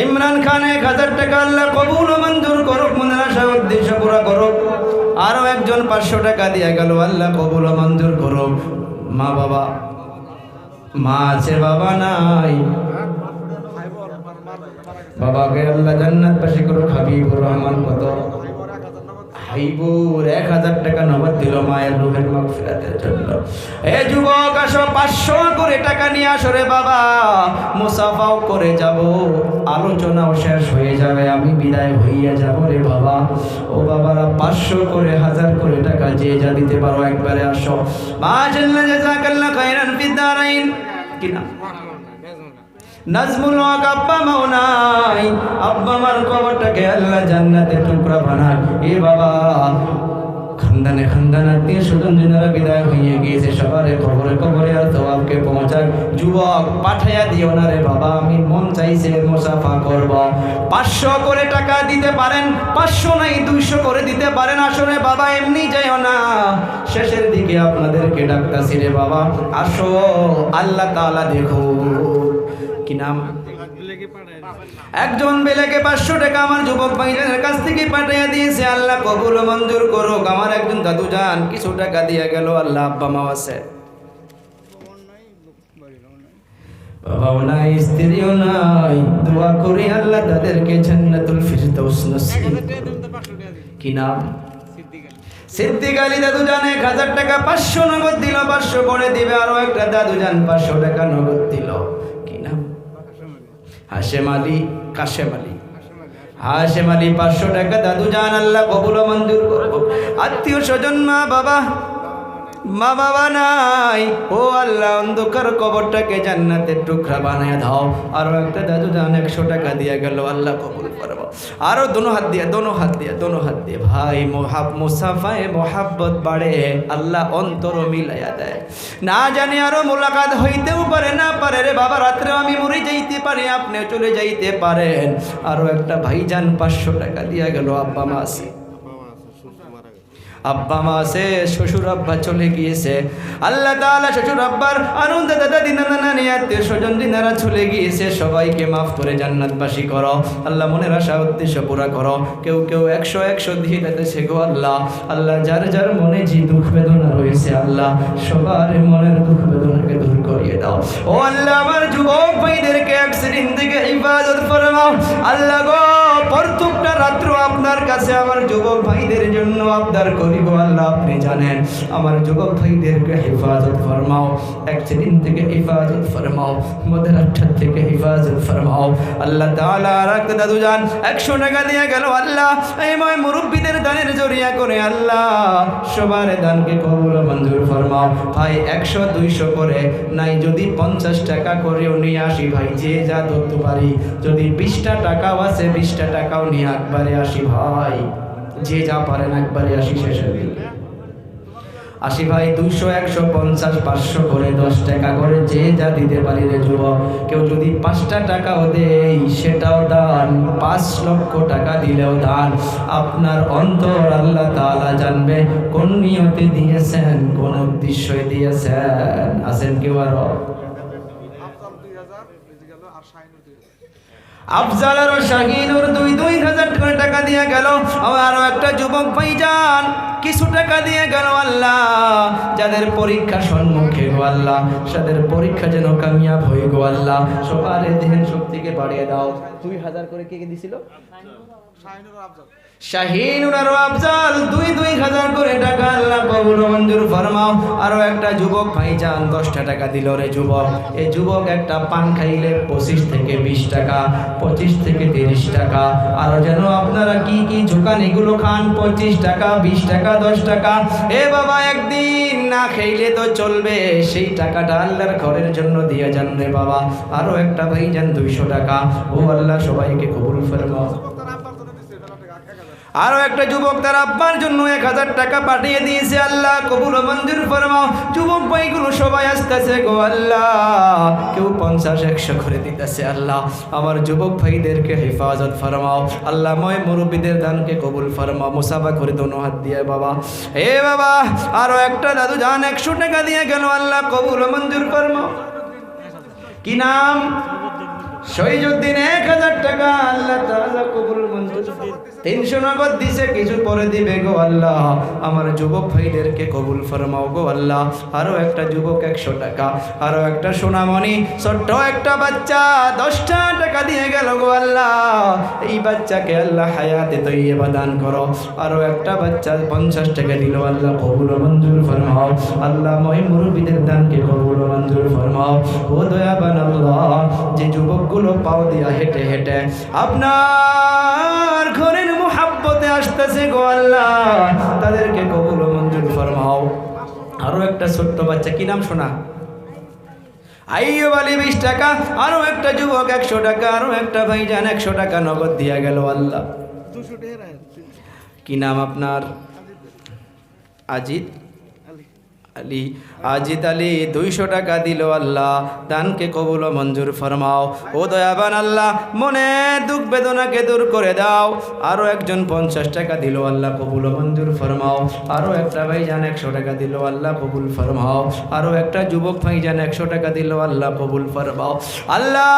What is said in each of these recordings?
ইমরান খান 1000 টাকা আল্লাহ কবুল ও মঞ্জুর করুক, মনের আশা উদ্দেশ্য পুরা করুক। আরো একজন 500 টাকা দিয়ে গেল, আল্লাহ কবুল ও মঞ্জুর করুক। মা বাবা, মা আছে বাবা নাই, বাবাকে আল্লাহ জান্নাতবাসী করুক। হাবিবুর রহমান কত হাইবুর 1000 টাকা নগদ দিল মায়ের রূহের মাগফিরাতের জন্য। এ যুবক আসো, 500 করে টাকা নিয়ে আসো রে বাবা, মুসাফাও করে যাব, আলোচনাও শেষ হয়ে যাবে, আমি বিদায় হইয়া যাব রে বাবা। ও বাবারা 500 করে 1000 করে টাকা যে যা দিতে পারো একবারে আসো। মা জান্নাত জাযাকাল্লাহ খায়রান ফিদ দারাইন। কি নাম? নাজমুল হক আব্বা মাওনাই, আব্বা মার কবরটাকে আল্লাহ জান্নাতের টুকরা বানায়। এ বাবা খানদানে খানদান আত্মীয় স্বজন যারা বিদায় হয়ে গিয়েছে সবারে কবরে কবরে আর সওয়াবকে পৌঁছাক। যুবক পাঠাইয়া দিও না রে বাবা, আমি মন চাইছে মুসাফা করব। 500 করে টাকা দিতে পারেন, 500 নাই 200 করে দিতে পারেন। আসলে বাবা এমনি যাইও না, শেষের দিকে আপনাদেরকে ডাকতাছি রে বাবা, আসো আল্লাহ তাআলা দেখো। কি নাম? একজন বেলেকে 500 টাকা আমার যুবক ভাইদের কাছ থেকে পাঠিয়ে দিয়েছে, আল্লাহ কবুল ও মঞ্জুর করুক। আমার একজন দাদু জান কিছু টাকা দিয়ে গেল, আল্লাহ আব্বা মা আছে, বাবাও নাই, স্ত্রীও নাই, দোয়া করি আল্লাহ তাদেরকে জান্নাতুল ফিরদাউস নসিব। কি নাম? সিদ্দিক আলী দাদু জান 1000 টাকা 500 নগদ দিল, 500 করে দিবে। আরো একটা দাদু জান 500 টাকা নগদ দিল। কি নাম? হাশেম আলী, কাশেম আলী, হাশেম আলী 500 টাকা দাদু জান, আল্লাহ কবুল ও মঞ্জুর করুক। আত্মীয় স্বজন মা বাবা নাই, ও আল্লাহ অন্ধকার কবরটাকে জান্নাতের টুকরা বানায় দাও। আরো একটা দাদু জান 100 টাকা দিয়ে গেল, আল্লাহ কবুল করবো। আরো দোনো হাত দিয়ে ভাই মুসাফায়ে মোহাব্বত বাড়ে, আল্লাহ অন্তর মিলাইয়া দেয়। না জানি আরো মোলাকাত হইতেও পারে, না পারে রে বাবা, রাত্রেও আমি মরে যাইতে পারি, আপনিও চলে যাইতে পারেন। আরো একটা ভাইজান 500 টাকা দিয়ে গেল, আব্বা মা আছে, আব্বা মা আছে, শ্বশুর আব্বা চলে গিয়েছে। আল্লাহ তাআলা শ্বশুর আব্বার আনন্দ দাদা দিনা নানি আত্মীয় স্বজন দিনারা চলে গিয়েছে, সবাইকে মাফ করে জান্নাতবাসী করো। আল্লাহ মনের আশা উদ্দেশ্য পুরা করো। কেউ 100 দিয়ে দিতেছে গো আল্লাহ। আল্লাহ যার যার মনে যে দুঃখ বেদনা রয়েছে আল্লাহ সবার মনের দুঃখ বেদনাকে দূর করিয়ে দাও। ও আল্লাহ আমার যুবক ভাইদেরকে অ্যাক্সিডেন্ট থেকে হিফাজত ফরমাও আল্লাহ গো। প্রত্যেকটা রাত্র আপনার কাছে আমার যুবক ভাইদের জন্য আবদার করিব আল্লাহ, আপনি জানেন। আমার যুবক ভাইদেরকে হেফাজত ফরমাও, অ্যাক্সিডেন্ট থেকে হেফাজত ফরমাও, মদের আটটা থেকে হেফাজত ফরমাও আল্লাহ তাআলা। আর একটা দাদু জান 100 টাকা দিয়ে গেল, আল্লাহ এই মুরব্বীদের দানের জরিয়া করে আল্লাহ সবার দানকে কবুল ও মঞ্জুর ফরমাও। ভাই 100 200 করে নাই, যদি 50 টাকা করেও নিয়ে আসি ভাই, যে যা ধরতে পারি। যদি 20টা টাকাও আছে 20টা টাকাও নিয়ে একবারে আসি ভাই, যে যা পারেন একবারে আসি শেষের দিকে আসি ভাই। 200 150 500 করে 10 টাকা করে যে যা দিতে পারি রে যুবক। কেউ যদি 5টা টাকাও দেয় সেটাও দান, 5 লক্ষ টাকা দিলেও দান। আপনার অন্তর আল্লাহ তাআলা জানবে কোন নিয়তে দিয়েছেন, কোন উদ্দেশ্যে দিয়েছেন। আছেন কেউ আরো? আফজাল আর শাহিনুর 2000 করে টাকা দিয়ে গেল। আরো একটা যুবক ভাইজান কিছু টাকা দিয়ে গেল, আল্লাহ যাদের পরীক্ষা সম্মুখে গো আল্লাহ, যাদের পরীক্ষা যেন কামিয়াব হয়ে গো আল্লাহ, সবার ধ্যান শক্তিকে বাড়িয়ে দাও। 2000 করে কে দিছিল? শাহিনুর আর আফজাল 2000 করে টাকা আল্লাহ কবুল ও মঞ্জুর ফরমাও। আরো একটা যুবক ভাইজান 10টা টাকা দিল রে যুবক। এই যুবক একটা পান খাইলে 25 থেকে 20 টাকা, 25 থেকে 30 টাকা। আরো যেন আপনারা কি কি ঝোকান এগুলো খান, 25 টাকা 20 টাকা 10 টাকা। এ বাবা একদিন না খাইলে তো চলবে, সেই টাকাটা আল্লাহর ঘরের জন্য দিয়ে যান রে বাবা। আরো একটা ভাইজান 200 টাকা। ও আল্লাহ সবাইকে কবুল ফরমাও। আরো একটা যুবক তার আব্বার জন্য 1000 টাকা পাঠিয়ে দিয়েছে, আল্লাহ কবুল ও মঞ্জুর ফরমাও। যুবক ভাইগুলো সবাই আসতেছে গো আল্লাহ, কেউ 50 100 করে দিতেছে আল্লাহ। আমার যুবক ভাইদেরকে হেফাজত ফরমাও আল্লাহ, মুরব্বীদের দানকে কবুল ফরমাও। মুসাফা করে দোনো হাত দিয়ে বাবা। হে বাবা আরো একটা দাদু জান 100 টাকা দিয়ে গেল, আল্লাহ কবুল ও মঞ্জুর ফরমাও। কি নাম? শহীদুদ্দিন 1000 আল্লাহ তাআলা কবুল মঞ্জুর 300 নগদ দিছে, কিছু পরে দিবে গো আল্লাহ। আমার যুবক ভাইদেরকে কবুল ফরমাও গো আল্লাহ। আরো একটা যুবক 100 টাকা, আরো একটা সোনামণি ছোট্ট একটা বাচ্চা 10টা টাকা দিয়ে গেল গো আল্লাহ। এই বাচ্চাকে আল্লাহ হায়াতে তৈয়বা দান করো। আরো একটা বাচ্চা 50 টাকা দিল, আল্লাহ কবুল মঞ্জুর ফরমাও। আল্লাহ মই মুরব্বিদের দানকে কবুল মঞ্জুর ফরমাও। ও দয়াবান আল্লাহ, যে যুবকগুলো পাও দিয়া হেঁটে হেঁটে আপনার ঘরের মুহাব্বতে আসতেছে গো আল্লাহ, তাদেরকে কবুল মঞ্জুর ফরমাও। আরো একটা ছোট্ট বাচ্চা, কি নাম শোনা? আইয়ুব আলী 20 টাকা, আরো একটা যুবক 100 টাকা, আরো একটা ভাইজান 100 টাকা নগদ দিয়া গেল আল্লাহ। কি নাম আপনার? আজিদ আলী। আজিদ আলী 200 টাকা দিল, আল্লাহ দানকে কবুল মঞ্জুর ফরমাও। ও দয়াবান আল্লাহ, মনে দুঃখ বেদনাকে দূর করে দাও। আরো একজন 50 টাকা দিল, আল্লাহ কবুল মঞ্জুর ফরমাও। আরো একটা ভাইজান 100 টাকা দিল, আল্লাহ কবুল ফরমাও। আরো একটা যুবক ভাইজান 100 টাকা দিল, আল্লাহ কবুল ফরমাও। আল্লাহ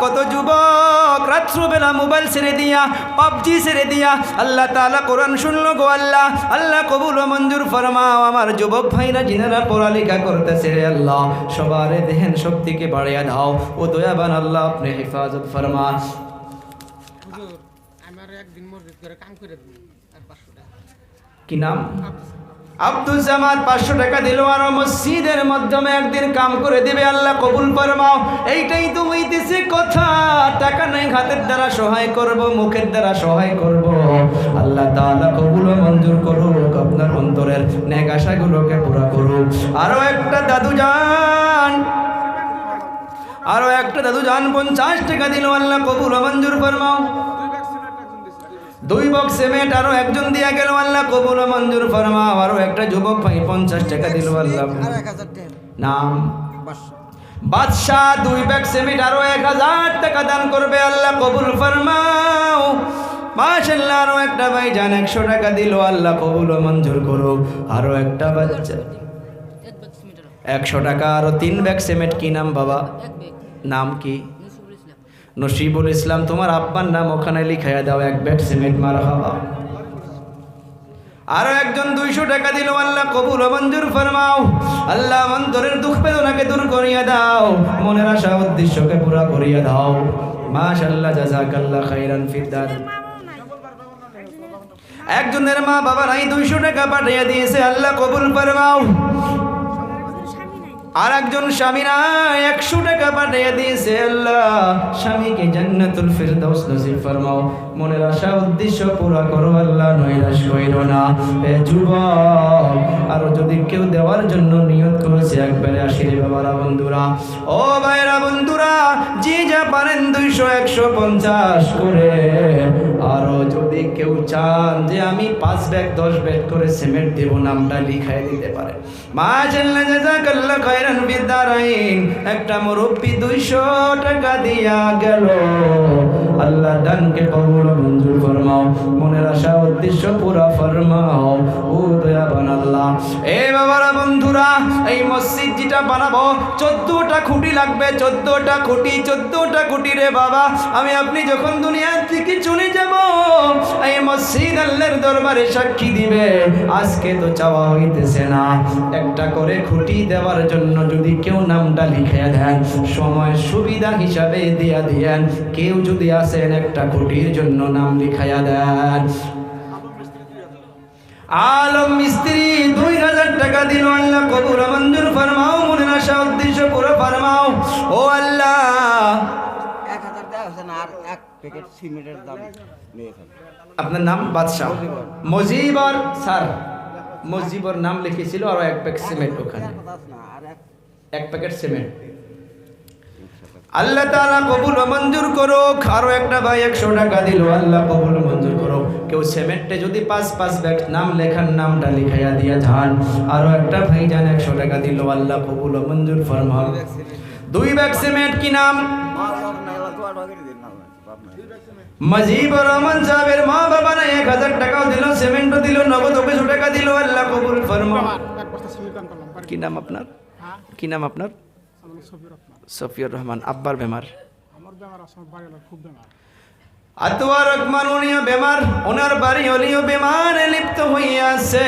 কত যুবক রাত্রবেলা মোবাইল ছেড়ে দিয়া, পাবজি ছেড়ে দিয়া আল্লাহ তাআলা কোরআন শুনলো গো আল্লাহ। আল্লাহ কবুল মঞ্জুর ফরমাও। আমার যুবক ভাইরা যিনারা পড়ালেখা করতেছে রে আল্লাহ, সবার দেহেন শক্তিকে বাড়িয়ে দাও। ও দয়াবান আল্লাহ, আপনি হেফাজত ফরমান। আমার একদিন মসজিদ করে কাম করে দিন আর 500 টাকা। কি নাম? আব্দুল জামাত 500 টাকা দিল, আর মসজিদের মাধ্যমে একদিন কাম করে দিবে, আল্লাহ কবুল ফরমাও। এইটাই তো হইতেছে কথা। টাকা নাই, হাতের দ্বারা সহায় করব, মুখের দ্বারা সহায় করব। আল্লাহ তাআলা কবুল মঞ্জুর করুক, আপনার অন্তরের নেক আশাগুলোকে পুরা করুক। আরো একটা দাদু জান, আরো একটা দাদু জান 50 টাকা দিল, আল্লাহ কবুল মঞ্জুর ফরমাও। 2 বক্স সিমেন্ট আরো একজন দিয়া গেল, আল্লাহ কবুল মঞ্জুর ফরমাও। আরো একটা যুবক ভাই 50 টাকা দিল, আল্লাহ। নাম? বাদশাহ 2 ব্যাগ সিমেন্ট আরো 1000 টাকা দান করবে, আল্লাহ কবুল ফরমাও। মাশাআল্লাহ, আরো একটা ভাই জান 100 টাকা দিল, আল্লাহ কবুল মঞ্জুর করুক। আরো একটা বাচ্চা 100 টাকা, আরো 3 ব্যাগ সিমেন্ট। কি নাম বাবা? নাম কি? নসিবুল ইসলাম। তোমার আব্বার নাম ওখানে লিখাইয়া দাও, 1 ব্যাগ সিমেন্ট। মারহাবা। আরো একজন 200 টাকা দিল, আল্লাহ কবুল মঞ্জুর ফরমাও। আল্লাহ অন্তরের দুঃখ বেদনাকে দূর করিয়া দাও, মনের আশা উদ্দেশ্যকে পুরা করিয়া দাও। মাশাআল্লাহ, জাযাকাল্লাহ খাইরান ফিদ্দার। একজনের মা বাবা নাই, 200 টাকা পাঠিয়ে দিয়েছে, আল্লাহ কবুল ফরমাও। আর একজন স্বামী নাই, 100 টাকা পাঠিয়ে দিয়েছে, আল্লাহ স্বামীকে জান্নাতুল ফিরদাউস নসিব ফরমাও। মনের আশা উদ্দেশ্য পুরা করো, আল্লাহ নৈরাশ কইরো না। এ যুবক, আর যদি কেউ দেওয়ার জন্য নিয়ত করেছে, একবারে আসিরে বাবারা বন্ধুরা, ও ভাইরা বন্ধুরা, যে যা পারেন 200 150 করে। আরো যদি কেউ চান যে আমি 5 ব্যাগ 10 ব্যাগ করে সিমেন্ট দেব, নামটা লিখাই দিতে পারে। মাশাআল্লাহ, জাযাকাল্লাহ খাইরান বিদারাইন। একটা মুরব্বি 200 টাকা দিয়া গেল, আল্লাহ দানকে কবুল মঞ্জুর ফরমাও, মনের আশা উদ্দেশ্য পুরা ফরমাও। ও দয়াবান আল্লাহ, এ বাবারা বন্ধুরা, এই মসজিদ যেটা বানাবো 14টা খুঁটি লাগবে। 14টা খুঁটি, 14টা খুঁটি রে বাবা। আমি আপনি যখন দুনিয়া থেকে চলে যাব, এই মসজিদ আল্লাহর দরবারে সাক্ষী দিবে। আজকে তো চাওয়া হইতেছে না, একটা করে খুঁটি দেওয়ার জন্য যদি কেউ নামটা লিখে দেন, সময় সুবিধা হিসাবে দিয়া দিয়েন। কেউ যদি আসেন, একটা খুঁটির জন্য নাম লিখাইয়া দেন। আলম মিস্ত্রি 2000 টাকা দিল, আল্লাহ কবুল মঞ্জুর ফরমাও, মনের আশা উদ্দেশ্য পুরো ফরমাও। ও আল্লাহ, 1000 টাকা হচ্ছে আর 1 প্যাকেট সিমেন্টের দাম নিয়ে ফেল। আপনার নাম? বাদশাহ মজিবর স্যার। মজিবর নাম লিখেছিল, আর 1 প্যাকেট সিমেন্ট ওখানে, 1 প্যাকেট সিমেন্ট। আল্লাহ তাআলা কবুল মঞ্জুর করুক। আরো একটা ভাই 100 টাকা দিল, আল্লাহ কবুল মঞ্জুর করুক। কেউ সিমেন্টে যদি 5 ব্যাগ নাম লেখার, নামটা লিখাইয়া দিয়া যান। আরো একটা ভাই জান 100 টাকা দিল, আল্লাহ কবুল মঞ্জুর ফরমাও। 2 ব্যাগ সিমেন্ট। কি নাম? মজিবুর রহমান সাহেবের মা বাবা না 1000 টাকাও দিল, সিমেন্টও দিল, নগদ 200 টাকা দিল, আল্লাহ কবুল ফরমাও। কি নাম আপনার? কি নাম আপনার? সফিউর রহমান। আব্বার বেমার? আমার বেমার আছে, বাড়ির খুব বেমার। আতোয়ার রহমান উনিও বেমার, ওনার বাড়ি হলিও বেমারে লিপ্ত হইয়াছে।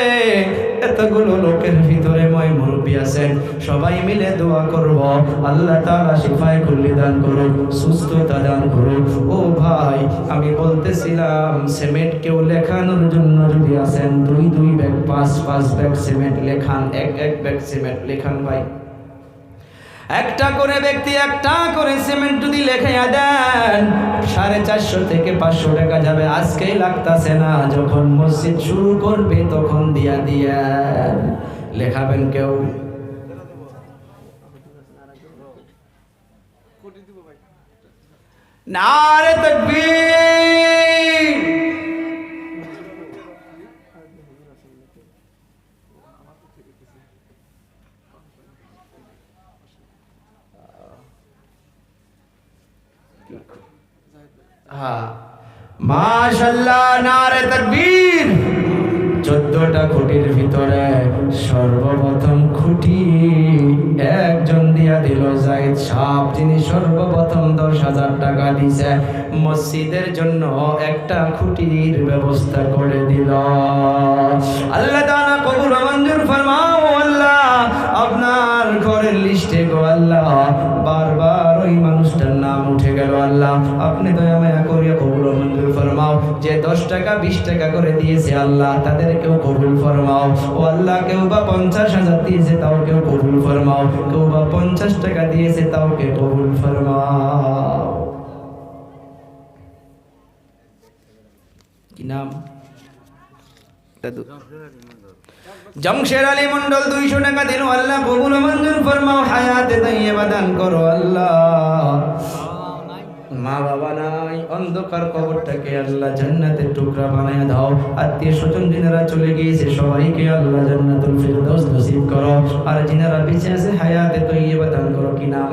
এতগুলো লোকের ভিতরে মই মুরব্বী আছেন, সবাই মিলে দোয়া করব আল্লাহ তাআলা শিফায়ে কুল্লি দান করুন, সুস্থতা দান করুন। ও ভাই, আমি বলতেছিলাম সিমেন্ট কেউ লেখানোর জন্য যদি আছেন 2 ব্যাগ 5 ব্যাগ সিমেন্ট লেখান, এক ব্যাগ সিমেন্ট লেখান ভাই। একটা করে ব্যক্তি একটা করে সিমেন্ট যদি লেখাইয়া দেন 450 থেকে 500 টাকা যাবে। আজকেই লাগতাছে না, যখন মসজিদ শুরু করবে তখন দিয়া লেখাবেন কেউ। নারে তাকবীর। হ্যাঁ, মাশাআল্লাহ, নারে তাকবীর। 14টা খুঁটির ভিতরে সর্বপ্রথম খুঁটি একজন দিয়া দিল জাহিদ সাহেব, যিনি সর্বপ্রথম 10,000 টাকা দিছে, মসজিদের জন্য একটা খুঁটির ব্যবস্থা করে দিল। আল্লাহ তাআলা কবুল মঞ্জুর ফরমাও। আল্লাহ, আপনার ঘরের লিস্টে গো আল্লাহ বারবার ওই মানুষটার নাম উঠে গেল। আল্লাহ, আপনি দয়া মায়া করিয়া কবুল মঞ্জুর ফরমাও। যে 10 টাকা 20 টাকা করে দিয়েছে আল্লাহ, তাদেরকেও কবুল ফরমাও। ও আল্লাহ, কেউ বা 50,000 দিয়েছে, তাও কেউ কবুল ফরমাও। কেউ বা 50 টাকা দিয়েছে, তাও কে কবুল ফরমাও। কি নাম? জমশের আলী মন্ডল 200 টাকা দিল। আল্লাহ কবুল মঞ্জুর ফরমাও, হায়াতে তাইয়্যিবা দান করো। আল্লাহ, মা বাবা নাই, অন্ধকার কবরটাকে আল্লাহ জান্নাতের টুকরা বানায় দাও। আত্মীয় স্বজন যিনারা চলে গিয়েছে সবাইকে আল্লাহ জান্নাতুল ফিরদৌস নসিব করো। আর যিনারা বেঁচে আছে হায়াতে তাইয়্যিবা দান করো। কি নাম?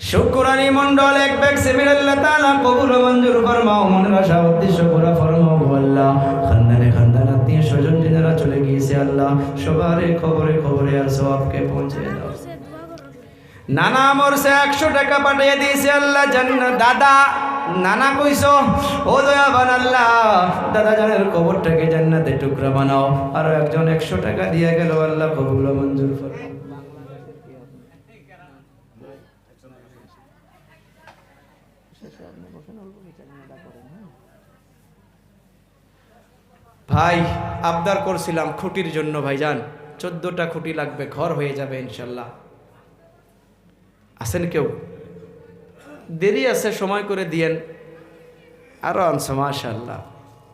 শুকর আলী মন্ডল 1 ব্যাগ সিমেন্ট আল্লাহ তাআলা কবুল মঞ্জুর ফরমাও। মনের আশা উদ্দেশ্য পুরা ফরমাও আল্লাহ। খানদানে খানদান আত্মীয় স্বজন যিনারা চলে গিয়েছে আল্লাহ সবার খবরে আর সওয়াবকে পৌঁছে দাও। নানা মরছে 100 টাকা পাঠিয়ে দিয়েছে আল্লাহ জান্নাত। দাদা নানা কইছো, ও দয়াবান আল্লাহ, দাদা জানের কবরটাকে জান্নাতের টুকরা বানাও। আর একজন 100 টাকা দিয়ে গেল, আল্লাহ কবুল মঞ্জুর ফরমাও। ভাই আবদার করছিলাম খুঁটির জন্য, ভাইজান 14টা খুঁটি লাগবে, ঘর হয়ে যাবে ইনশাল্লাহ। আছেন কেউ? দেরি আছে, সময় করে দিয়েন। আরো আনছো মাশাআল্লাহ।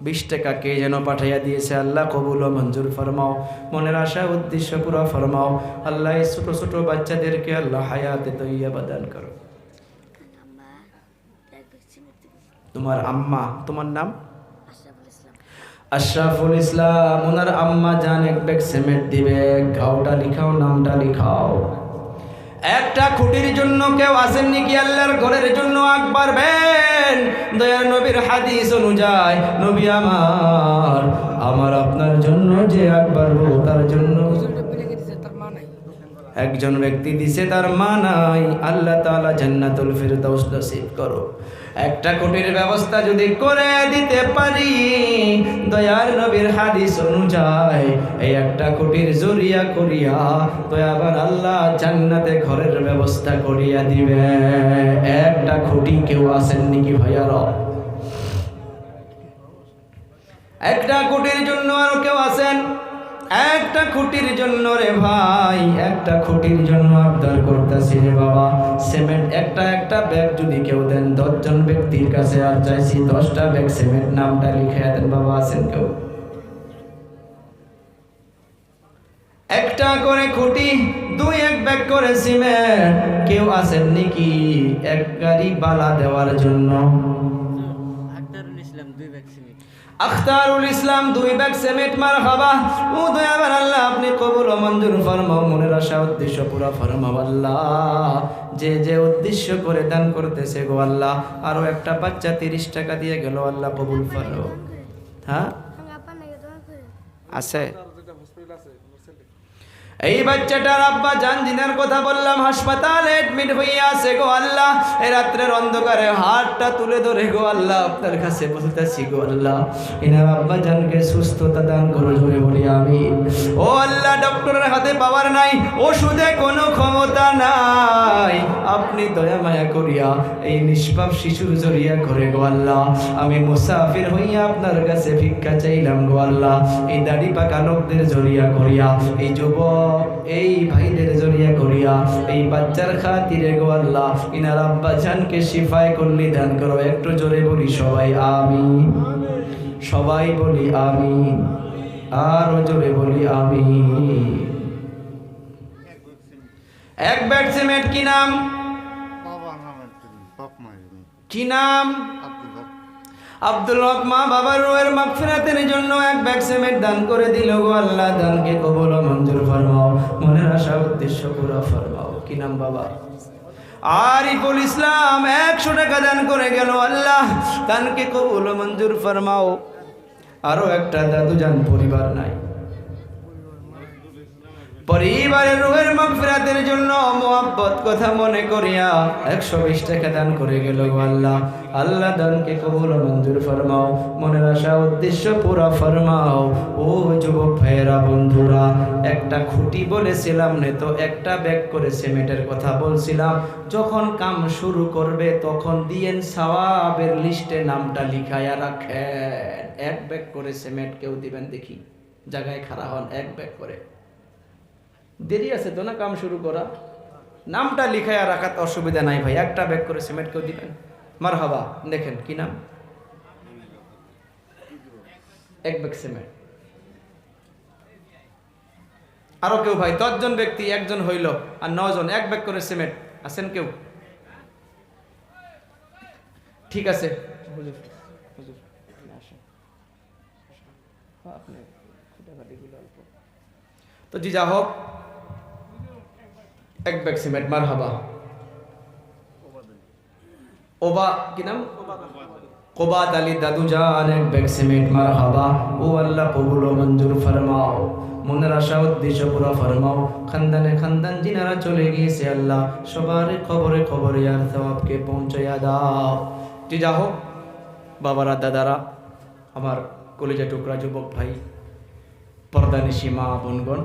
20 টাকা কে যেন পাঠাইয়া দিয়েছে, আল্লাহ কবুল ও মঞ্জুর ফরমাও। মনের আশা উদ্দেশ্য পুরা ফরমাও। আল্লাহ এই ছোট ছোট বাচ্চাদেরকে আল্লাহ হায়াতে তাইয়্যিবা দান করো। তোমার আম্মা, তোমার নাম? আশরাফুল ইসলাম। ওনার আম্মা জান 1 ব্যাগ সিমেন্ট দিবে। গাওটা লিখাও, নামটা লিখাও। একটা খুঁটির জন্য কেউ আসেন নাকি আল্লাহর ঘরের জন্য আগ বাড়বেন? দয়ার নবীর হাদিস অনুযায়ী নবী আমার আপনার জন্য যে আগ বাড়বো, তার জন্য একজন ব্যক্তি দিছে, তার মা নাই। আল্লাহ তাআলা জান্নাতুল ফিরদৌস নসিব করো। একটা কোটির ব্যবস্থা যদি করে দিতে পারি, দয়ার নবীর হাদিস অনুযায়ী এই একটা কোটির জরিয়া করিয়া দয়াবান আল্লাহ জান্নাতে ঘরের ব্যবস্থা করিয়া দিবে। একটা কোটি কেউ আছেন নাকি ভাইয়ারা? একটা কোটির জন্য আর কেউ আছেন? একটা খুঁটির জন্য রে ভাই, একটা খুঁটির জন্য আবদার করতেছি রে বাবা। সিমেন্ট একটা ব্যাগ যদি কেউ দেন 10 জন ব্যক্তির কাছে, আর চাইছি 10টা ব্যাগ সিমেন্ট, নামটা লিখে দেন বাবা। আছেন কেউ? একটা করে খুঁটি, 2-1 ব্যাগ করে সিমেন্ট, কেউ আছেন নাকি 1 গাড়ি বালা দেওয়ার জন্য? আখতারুল ইসলাম 2 ব্যাগ সিমেন্ট। মারহাবা। ও দয়াবান আল্লাহ, আপনি কবুল ও মঞ্জুর ফরমাও। মনের আশা উদ্দেশ্য পুরা ফরমাও আল্লাহ। যে উদ্দেশ্য করে দান করতেছে গো আল্লাহ, আরো একটা বাচ্চা 30 টাকা দিয়ে গেল, আল্লাহ কবুল ফরমাও। হ্যাঁ আছে? এই বাচ্চাটার আব্বা জান জিনার কথা বললাম হাসপাতালে এডমিট হইয়া আছে গো আল্লাহ। এই রাত্রের অন্ধকারে হাতটা তুলে ধরে গো আল্লাহ আপনার কাছে বলতেছি গো আল্লাহ, এনার আব্বা জানকে সুস্থতা দান করো, জোরে বলি আমিন। ও আল্লাহ, ডক্টরের হাতে পাওয়ার নাই, ওষুধে কোনো ক্ষমতা নাই, আপনি দয়া মায়া করিয়া এই নিষ্পাপ শিশুর জড়িয়া করে গো আল্লাহ আমি মুসাফির হইয়া আপনার কাছে ভিক্ষা চাইলাম গো আল্লাহ। এই দাড়ি পাকা লোকদের জড়িয়া করিয়া, এই যুবক এই ভাইদের জড়িয়া করিয়া, এই বাচ্চার খাতিরে গো আল্লাহ ইনার আব্বা জানকে শিফায় করলি দান করো। একটু জোরে বলি সবাই আমিন, সবাই বলি আমিন, আরো জোরে বলি আমিন। এক ব্যাগ সিমেন্ট কি নাম? কি নাম? আব্দুল হক। মা বাবার রুহের মাগফিরাতের জন্য এক ব্যাগ সিমেন্ট দান করে দিল গো আল্লাহ, দানকে কবুল ও মঞ্জুর ফরমাও, মনের আশা উদ্দেশ্য পুরা ফরমাও। কি নাম বাবা? আরিফুল ইসলাম 100 টাকা দান করে গেল আল্লাহ, দানকে কবুল ও মঞ্জুর ফরমাও। আরো একটা দাদু জান পরিবার নাই, পরিবারের রুহের মাগফিরাতের জন্য মোহাব্বত কথা মনে করিয়া 120 টাকা দান করে গেল গো আল্লাহ। আল্লাহ দানকে কবুল ও মঞ্জুর ফরমাও, মনের আশা উদ্দেশ্য পুরা ফরমাও। ও যুবক ভাইয়েরা বন্ধুরা, একটা খুঁটি বলেছিলাম না তো, একটা ব্যাগ করে সিমেন্টের কথা বলছিলাম। যখন কাম শুরু করবে তখন দিয়েন সওয়াবের লিস্টে নামটা লিখায়া রাখেন। এক ব্যাগ করে সিমেন্ট কেউ দিবেন দেখি, জায়গায় খাড়া হন, এক ব্যাগ করে। দেরি আছে তো না কাম শুরু করা, নামটা লিখায়া রাখাতে অসুবিধা নাই ভাই। একটা ব্যাগ করে সিমেন্ট কেউ দিবেন? মারহাবা। দেখেন কি নাম? এক ব্যাগ সিমেন্ট। আরো কেউ ভাই? 10 জন ব্যক্তি, একজন হইল আর 9 জন, এক ব্যাগ করে সিমেন্ট। আছেন কেউ? ঠিক আছে হুজুর, হুজুর আসেন। আপনি তো জি যা হোক, এক ব্যাগ সিমেন্ট। মারহাবা। ওবা কি নাম? কোবাদ আলী দাদু জান, এক ব্যাগ সিমেন্ট। মারহাবা। ও আল্লাহ কবুল ও মঞ্জুর ফরমাও, মনের আশা উদ্দেশ্য পুরা ফরমাও। খানদানে খানদান জিনারা চলে গিয়েছে আল্লাহ, সবার খবরে খবরে আর সওয়াবকে পৌঁছাইয়া দাও। জি যা হোক বাবারা, দাদারা, আমার কলিজা টুকরা যুবক ভাই, পর্দানিশী মা বোনগণ,